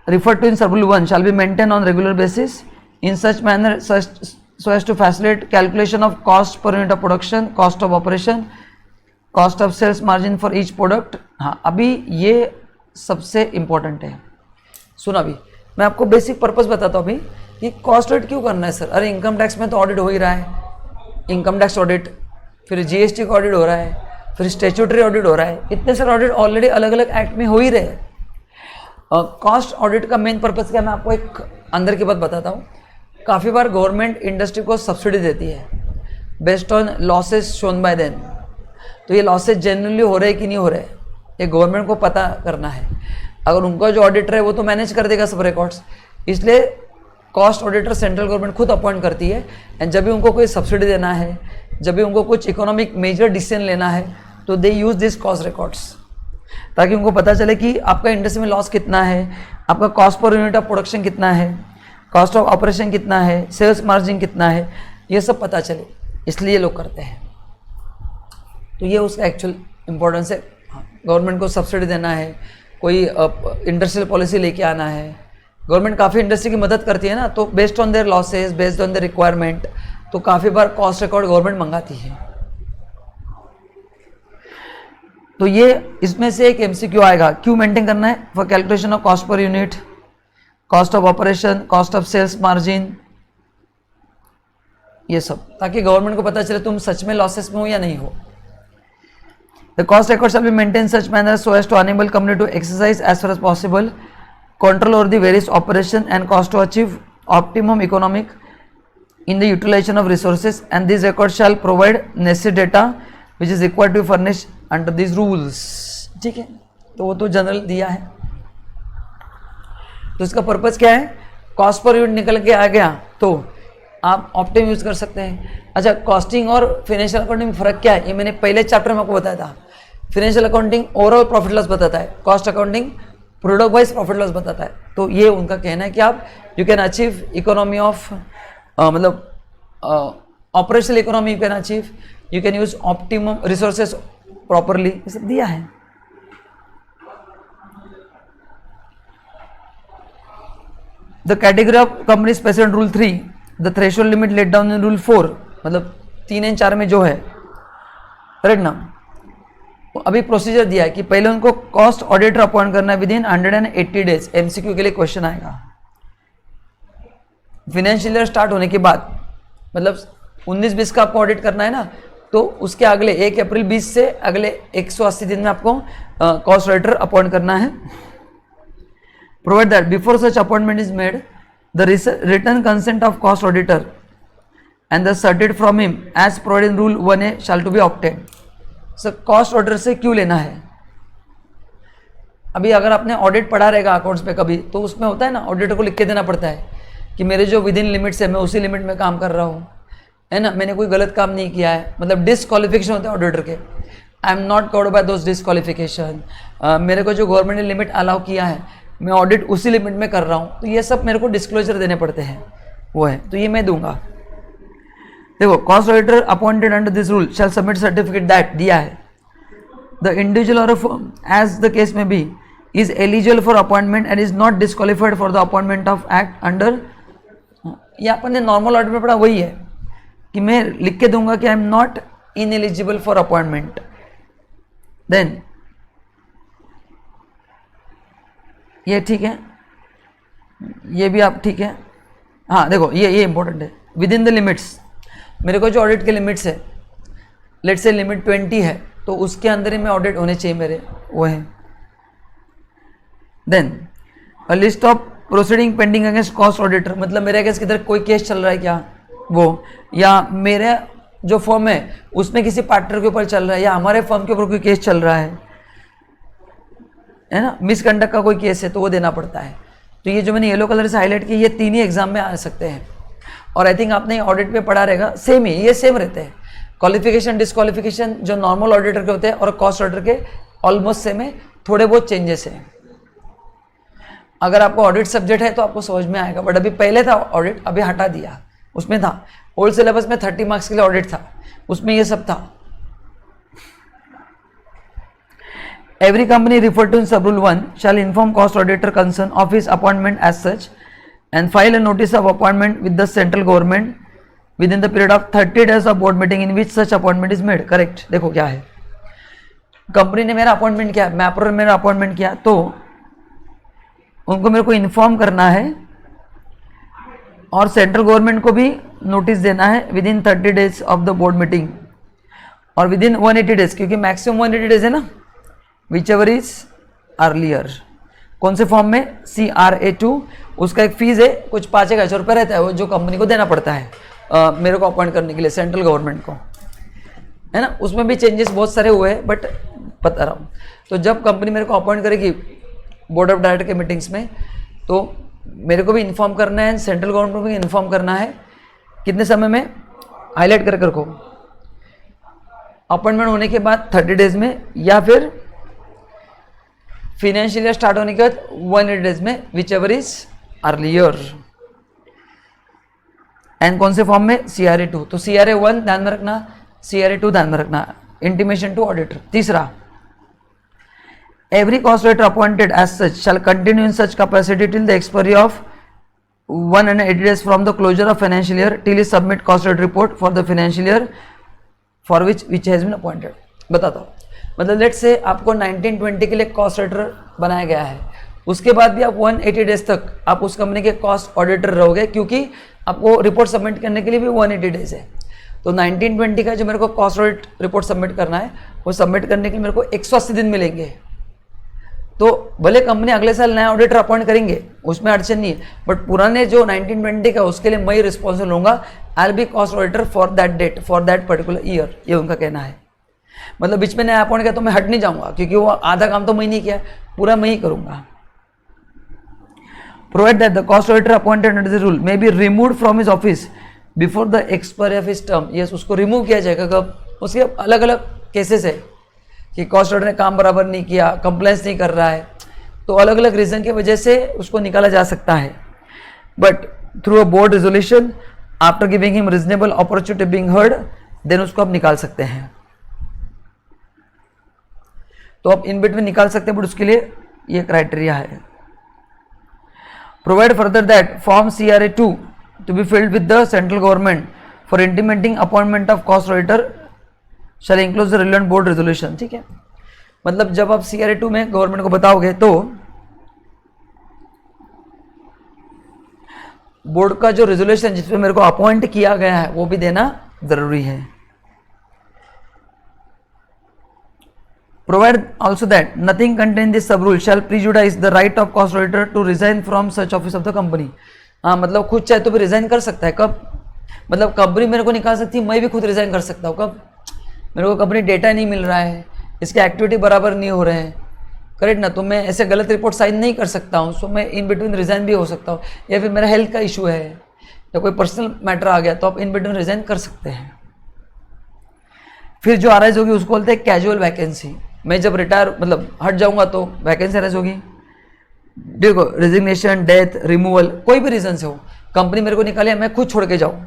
referred to in Rule 1 shall be maintained on regular basis in such manner so as to facilitate calculation of cost per unit of production, cost of operation, cost of sales margin for each product। हाँ, अभी ये सबसे important है। सुना, अभी मैं आपको basic purpose बताता हूँ अभी कि कॉस्ट ऑडिट क्यों करना है सर। अरे इनकम टैक्स में तो ऑडिट हो ही रहा है, इनकम टैक्स ऑडिट, फिर जीएसटी का ऑडिट हो रहा है, फिर स्टेचुटरी ऑडिट हो रहा है, इतने सारे ऑडिट ऑलरेडी अलग अलग एक्ट में हो ही रहे हैं। कॉस्ट ऑडिट का मेन पर्पस क्या, मैं आपको एक अंदर की बात बताता हूँ। काफ़ी बार गवर्नमेंट इंडस्ट्री को सब्सिडी देती है based on losses shown by them. तो ये लॉसेस जेन्युइनली हो रहे हैं कि नहीं हो रहे, ये गवर्नमेंट को पता करना है। अगर उनका जो ऑडिटर है वो तो मैनेज कर देगा सब रिकॉर्ड्स, इसलिए कॉस्ट ऑडिटर सेंट्रल गवर्नमेंट खुद अपॉइंट करती है। एंड जब भी उनको कोई सब्सिडी देना है, जब भी उनको कुछ इकोनॉमिक मेजर डिसीजन लेना है, तो दे यूज़ दिस कॉस्ट रिकॉर्ड्स, ताकि उनको पता चले कि आपका इंडस्ट्री में लॉस कितना है, आपका cost per unit of production कितना है, कॉस्ट ऑफ ऑपरेशन कितना है, सेल्स मार्जिन कितना है, ये सब पता चले, इसलिए ये लोग करते हैं। तो ये उसका एक्चुअल इम्पोर्टेंस है। गवर्नमेंट को सब्सिडी देना है, कोई इंडस्ट्रियल पॉलिसी लेके आना है, गवर्नमेंट काफ़ी इंडस्ट्री की मदद करती है ना, तो based on their losses, based on their requirement, तो काफ़ी बार कॉस्ट रिकॉर्ड गवर्नमेंट मंगाती है। तो ये इसमें से एक एमसीक्यू आएगा, क्यों मेंटेन करना है, for calculation of cost per unit, cost of operation, cost of sales margin, ये सब, ताकि गवर्नमेंट को पता चले तुम सच में लॉसेस में हो या नहीं हो। The cost record shall be maintain such manner so as to enable company to exercise as far as possible control over the various operation and cost to achieve optimum economic in the utilization of resources, and these records shall provide necessary data which is required to be furnished under these rules। ठीक है, तो वो तो general दिया है। तो इसका purpose क्या है, कॉस्ट पर यूनिट निकल के आ गया तो आप ऑप्टिम यूज कर सकते हैं। अच्छा, कॉस्टिंग और फाइनेंशियल अकाउंटिंग में फर्क क्या है, ये मैंने पहले चैप्टर में आपको बताया था। Financial accounting overall profit loss बताता है, cost accounting product wise profit loss बताता है। तो ये उनका कहना है कि आप you can achieve economy of मतलब operational economy you can achieve, you can use optimum resources properly, ये सब दिया है। The category of company specific rule 3, the threshold limit let down in rule 4, मतलब 3 और 4 में जो है, करेक्ट ना। अभी प्रोसीजर दिया है कि पहले उनको कॉस्ट ऑडिटर अपॉइंट करना है विद इन 180 डेज। एमसीक्यू के लिए क्वेश्चन आएगा। फाइनेंशियल ईयर स्टार्ट होने के बाद, मतलब 19-20 का आपको ऑडिट करना है ना, तो उसके अगले 1 अप्रैल 20 से अगले 180 दिन में आपको कॉस्ट ऑडिटर अपॉइंट करना है। Provide that before such appointment is made the return consent of cost auditor and the certified from him as provide in rule 1A shall to be obtain. Sir cost auditor से क्यों लेना है? अभी अगर आपने audit पढ़ा रहेगा accounts पे कभी, तो उसमें होता है ना, ऑडिटर को लिख के देना पड़ता है कि मेरे जो विद इन लिमिट्स है मैं उसी लिमिट में काम कर रहा हूँ, है ना, मैंने कोई गलत काम नहीं किया है। मतलब डिसक्वालिफिकेशन होते हैं ऑडिटर के, आई am not covered by those disqualification, मेरे को जो गवर्नमेंट ने लिमिट अलाउ किया है मैं ऑडिट उसी लिमिट में कर रहा हूँ, तो ये सब मेरे को डिस्क्लोजर देने पड़ते हैं, वो है, तो ये मैं दूंगा। देखो, cost auditor appointed under this rule shall submit certificate that दिया है द इंडिविजुअल और फर्म एज द केस में be is eligible for appointment and is not disqualified for the appointment of act under। ये अपन ने normal audit में पढ़ा, वही है कि मैं लिख के दूंगा कि I am not ineligible for appointment. Then ये ठीक है, ये भी आप ठीक है। हाँ देखो, ये इंपॉर्टेंट है, विद इन द लिमिट्स, मेरे को जो ऑडिट के लिमिट्स है, लेट्स से लिमिट 20 है, तो उसके अंदर ही मैं ऑडिट होने चाहिए मेरे, वो है। Then a list of proceeding pending against cost auditor, मतलब मेरे अगेंस्ट किधर कोई केस चल रहा है क्या, वो, या मेरे जो फर्म है उसमें किसी पार्टनर के ऊपर चल रहा है, या हमारे फर्म के ऊपर कोई केस चल रहा है ना, मिसकंडक्ट का कोई केस है, तो वो देना पड़ता है। तो ये जो मैंने येलो कलर से हाईलाइट किया, ये तीन ही एग्जाम में आ सकते हैं। और आई थिंक आपने ऑडिट पे पढ़ा रहेगा, सेम ही, ये सेम रहते हैं, क्वालिफिकेशन डिसक्वालिफिकेशन जो नॉर्मल ऑडिटर के होते हैं और कॉस्ट ऑडिटर के ऑलमोस्ट सेम है, थोड़े बहुत चेंजेस हैं। अगर आपको ऑडिट सब्जेक्ट है तो आपको समझ में आएगा, बट अभी पहले था ऑडिट, अभी हटा दिया, उसमें था ओल्ड सिलेबस में 30 मार्क्स के लिए ऑडिट था, उसमें ये सब था। Every company refer to in sub rule 1 shall inform cost auditor concern of his appointment as such and file a notice of appointment with the central government with in the period of 30 days of board meeting in which such appointment is made. Correct. देखो क्या है, company ने मेरा appointment किया, मैप्रो ने मेरा appointment किया, तो उनको मेरे को इन्फॉर्म करना है और सेंट्रल गवर्नमेंट को भी नोटिस देना है with in 30 days of the board meeting और विद इन 180 days, क्योंकि मैक्सिमम 180 days है ना, विच एवर इज अर्लियर। कौन से फॉर्म में? CRA2, उसका एक फीस है कुछ 5,000 रुपये रहता है, वो जो कंपनी को देना पड़ता है मेरे को अपॉइंट करने के लिए, सेंट्रल गवर्नमेंट को, है ना। उसमें भी चेंजेस बहुत सारे हुए हैं, बट बता रहा हूँ। तो जब कंपनी मेरे को अपॉइंट करेगी बोर्ड ऑफ डायरेक्टर के मीटिंग्स में, तो मेरे को भी इन्फॉर्म करना है, सेंट्रल गवर्नमेंट को भी इन्फॉर्म करना है, कितने समय में, हाईलाइट कर रखो, अपॉइंटमेंट होने के बाद 30 days में, या फिर फाइनेंशियल ईयर स्टार्ट होने के बाद 180 days में, which ever is earlier. And कौन से फॉर्म में? CRA2। तो CRA1 ध्यान में रखना, CRA2 ध्यान में रखना, इंटीमेशन टू ऑडिटर। तीसरा, every cost auditor appointed as such shall continue in such capacity till the expiry of 180 days from the closure of financial year till he submit cost audit report for the financial year for which has been appointed। बताता हूँ, मतलब late से आपको 1920 के लिए cost auditor बनाया गया है, उसके बाद भी आप 180 days तक आप उस कंपनी के कॉस्ट ऑडिटर रहोगे, क्योंकि आपको रिपोर्ट सबमिट करने के लिए भी 180 days है। तो 1920 का जो मेरे को कॉस्ट ऑडिट रिपोर्ट सबमिट करना है, वो सबमिट करने के लिए मेरे को 180 दिन मिलेंगे। तो भले कंपनी अगले साल नया ऑडिटर अपॉइंट करेंगे, उसमें अड़चन नहीं है, बट पुराने जो 1920 का उसके लिए मैं ही रिस्पॉन्सिबल होऊंगा, I will be cost auditor for that date, for that particular year, ये उनका कहना है। मतलब बीच में नया अपॉइंट किया तो मैं हट नहीं जाऊंगा, क्योंकि वो आधा काम तो मैं नहीं किया, पूरा मैं ही करूंगा। Provide that the cost auditor appointed under the rule may be removed from his office before the expiry of his term. Yes, उसको रिमूव किया जाएगा कब? उसके अलग अलग केसेस है कि कॉस्ट ऑडिटर ने काम बराबर नहीं किया, कंप्लायंस नहीं कर रहा है, तो अलग अलग रीजन की वजह से उसको निकाला जा सकता है। But through a board resolution after giving him reasonable opportunity being heard, then उसको आप निकाल सकते हैं। तो आप इन बिटवीन निकाल सकते हैं, बट उसके लिए ये क्राइटेरिया है। Provide further that form CRA2 to be filled with the central government for intimating appointment of cost auditor shall include the relevant board resolution. ठीक है, मतलब जब आप CRA2 में गवर्नमेंट को बताओगे तो बोर्ड का जो रेजोल्यूशन जिसमें मेरे को अपॉइंट किया गया है वो भी देना जरूरी है। Provide also that nothing contained in this sub rule shall prejudice the right of cost auditor to resign from such office of the company. हाँ, मतलब खुद चाहे तो भी रिजाइन कर सकता है। कब? मतलब कंपनी मेरे को निकाल सकती है, मैं भी खुद रिजाइन कर सकता हूँ। कब? मेरे को कंपनी डेटा नहीं मिल रहा है, इसके एक्टिविटी बराबर नहीं हो रहे हैं, करेक्ट ना, तो मैं ऐसे गलत रिपोर्ट साइन नहीं कर सकता हूँ। सो मैं इन बिटवीन रिजाइन भी हो सकता हूँ, या फिर मेरा हेल्थ का इशू है या कोई पर्सनल मैटर आ गया तो आप इन बिटवीन रिजाइन कर सकते हैं। फिर जो अराइज होगी उसको बोलते हैं कैजुअल वैकेंसी। मैं जब रिटायर मतलब हट जाऊंगा तो वैकेंसी अराइज होगी। देखो, रेजिग्नेशन, डेथ, रिमूवल, कोई भी रीजन से हो, कंपनी मेरे को निकाले, मैं खुद छोड़ के जाऊँ,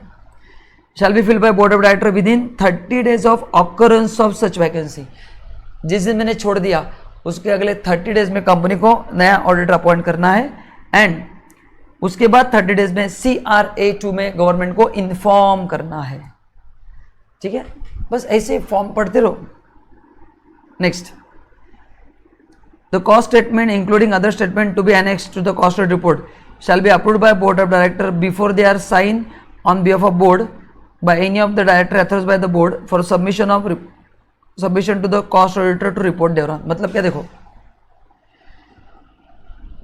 shall be filled by board of director with in 30 days of occurrence of such vacancy. जिस दिन मैंने छोड़ दिया उसके अगले 30 days में कंपनी को नया ऑडिटर अपॉइंट करना है, एंड उसके बाद 30 days में CRA2 में गवर्नमेंट को इन्फॉर्म करना है। ठीक है, बस ऐसे फॉर्म पढ़ते रहो। Next, the cost statement including other statement to be annexed to the cost report shall be approved by board of director before they are sign on behalf of board by any of the director authorised by the board for submission to the cost auditor to report thereon. मतलब क्या, देखो,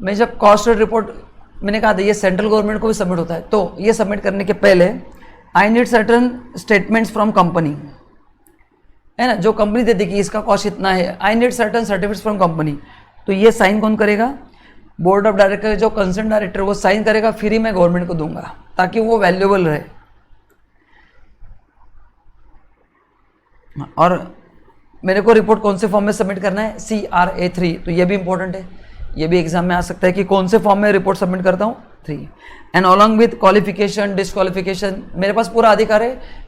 मैं जब cost report मैंने कहा था ये central government को भी सबमिट होता है, तो ये सबमिट करने के पहले I need certain statements from company, है ना, जो कंपनी देती कि इसका कॉस्ट इतना है, I need certain certificates from company. तो ये साइन कौन करेगा? बोर्ड ऑफ डायरेक्टर, जो कंसर्न डायरेक्टर वो साइन करेगा, फिर ही मैं गवर्नमेंट को दूंगा ताकि वो वैल्यूएबल रहे। और मेरे को रिपोर्ट कौन से फॉर्म में सबमिट करना है? CRA3। तो ये भी इंपॉर्टेंट है, ये भी एग्जाम में आ सकता है कि कौन से फॉर्म में रिपोर्ट सबमिट करता हूँ, 3। And along with qualification, disqualification, मेरे पास पूरा अधिकार है,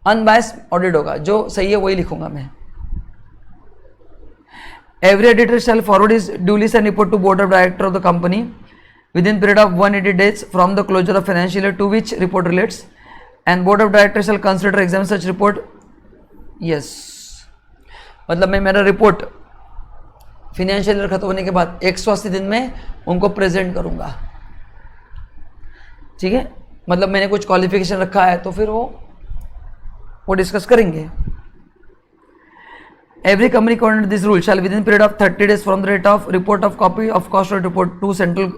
अनबायस्ड ऑडिट होगा, जो सही है वही लिखूंगा मैं। Every editor shall forward is duly send report to board of director of the company with in period of 180 days from the closure of financial year to which report relates, and board of director shall consider exam such report. Yes, मतलब मैं मेरा report financial year खत्म होने के बाद 180 दिन में उनको प्रेजेंट करूंगा। ठीक है, मतलब मैंने कुछ क्वालिफिकेशन रखा है तो फिर वो डिस्कस करेंगे। Every company according to this rule shall with in period of 30 days from the rate of report of copy of cost report to central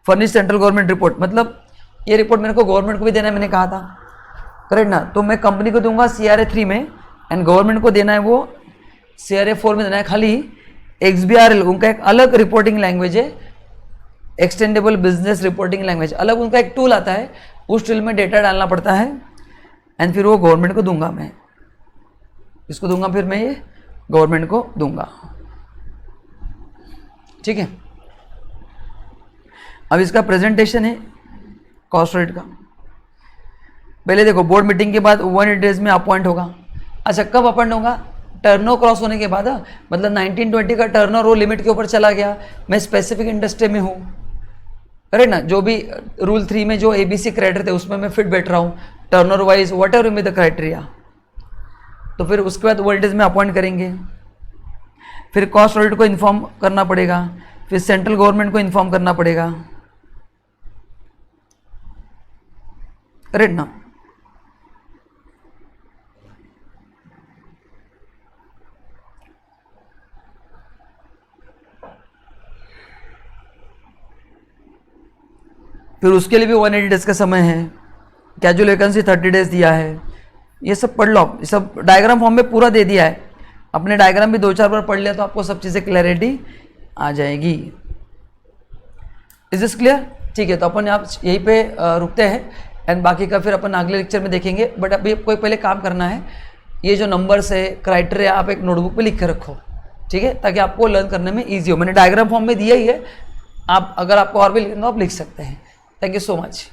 furnish central government report. मतलब ये रिपोर्ट मेरे को गवर्नमेंट को भी देना है, मैंने कहा था, करेक्ट ना, तो मैं कंपनी को दूंगा CRA3 में, एंड गवर्नमेंट को देना है वो CRA4 में देना है। खाली XBRL उनका एक अलग रिपोर्टिंग लैंग्वेज है, एक्सटेंडेबल बिजनेस रिपोर्टिंग लैंग्वेज, अलग उनका एक टूल आता है, उस टूल में डेटा डालना पड़ता है, एंड फिर वो गवर्नमेंट को दूंगा मैं, इसको दूंगा, फिर मैं ये गवर्नमेंट को दूंगा। ठीक है, अब इसका प्रेजेंटेशन है कॉस्ट रेट का। पहले देखो, बोर्ड मीटिंग के बाद 180 days में अपॉइंट होगा। अच्छा, कब अपॉइंट होगा? टर्नओवर क्रॉस होने के बाद, मतलब 1920 का टर्नओवर वो लिमिट के ऊपर चला गया, मैं स्पेसिफिक इंडस्ट्री में हूँ, करेक्ट ना, जो भी रूल 3 में जो ABC क्राइटेरिया थे उसमें मैं फिट बैठ रहा हूँ, टर्नओवर वाइज वट एवर में द क्राइटेरिया, तो फिर उसके बाद वोल्टेज में अपॉइंट करेंगे। फिर कॉस्ट ऑडिट को इन्फॉर्म करना पड़ेगा, फिर सेंट्रल गवर्नमेंट को इन्फॉर्म करना पड़ेगा, करेक्ट ना। फिर उसके लिए भी 180 days का समय है, कैजुअल वैकेंसी 30 days दिया है। ये सब पढ़ लो, ये सब डायग्राम फॉर्म में पूरा दे दिया है, अपने डायग्राम भी 2-4 बार पढ़ लिया तो आपको सब चीज़ें क्लैरिटी आ जाएगी। Is this clear? ठीक है, तो अपन आप यहीं पे रुकते हैं, एंड बाकी का फिर अपन अगले लेक्चर में देखेंगे। बट अभी कोई पहले काम करना है, ये जो नंबर्स है, क्राइटेरिया, आप एक नोटबुक पे लिख के रखो, ठीक है, ताकि आपको लर्न करने में ईजी हो। मैंने डायग्राम फॉर्म में दिया ही है, आप अगर आपको और भी लिखना हो आप लिख सकते हैं। Thank you so much.